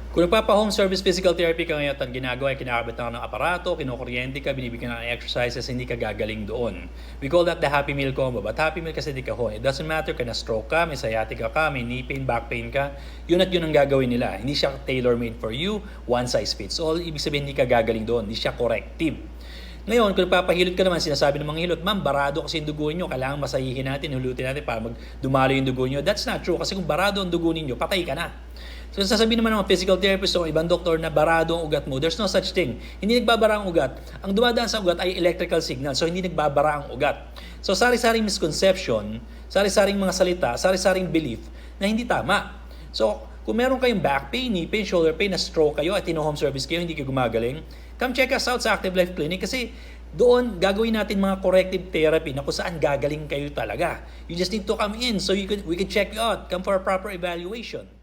Kung nagpapa-home service physical therapy ka ngayon at ang ginagawa ay kinakabit ka ng aparato, kinukuryente ka, binibigyan ng exercises, hindi ka gagaling doon. We call that the Happy Meal combo. But Happy Meal kasi di ka ho. It doesn't matter ka na stroke ka, may sciatica ka, may knee pain, back pain ka. Yun at yun ang gagawin nila. Hindi siya tailor-made for you, one size fits all. Ibig sabihin hindi ka gagaling doon. Hindi siya corrective. Ngayon, kung nagpapahilot ka naman, sinasabi ng mga hilot, ma'am, barado kasi yung dugo nyo, kailangan masahihin natin, hulutin natin para dumalo yung dugo nyo. That's not true kasi kung barado ang dugo ninyo, patay ka na. So sasabihin naman ng mga physical therapist o ibang doktor na barado ang ugat mo, there's no such thing. Hindi nagbabara ang ugat. Ang dumadaan sa ugat ay electrical signal, so hindi nagbabara ang ugat. So sari-saring misconception, sari-saring mga salita, sari-saring belief na hindi tama. So kung meron kayong back pain, knee pain, shoulder pain, na stroke kayo at home service kayo, hindi kayo gumagaling, come check us out sa Active Life Clinic kasi doon gagawin natin mga corrective therapy na kung saan gagaling kayo talaga. You just need to come in so we can check you out. Come for a proper evaluation.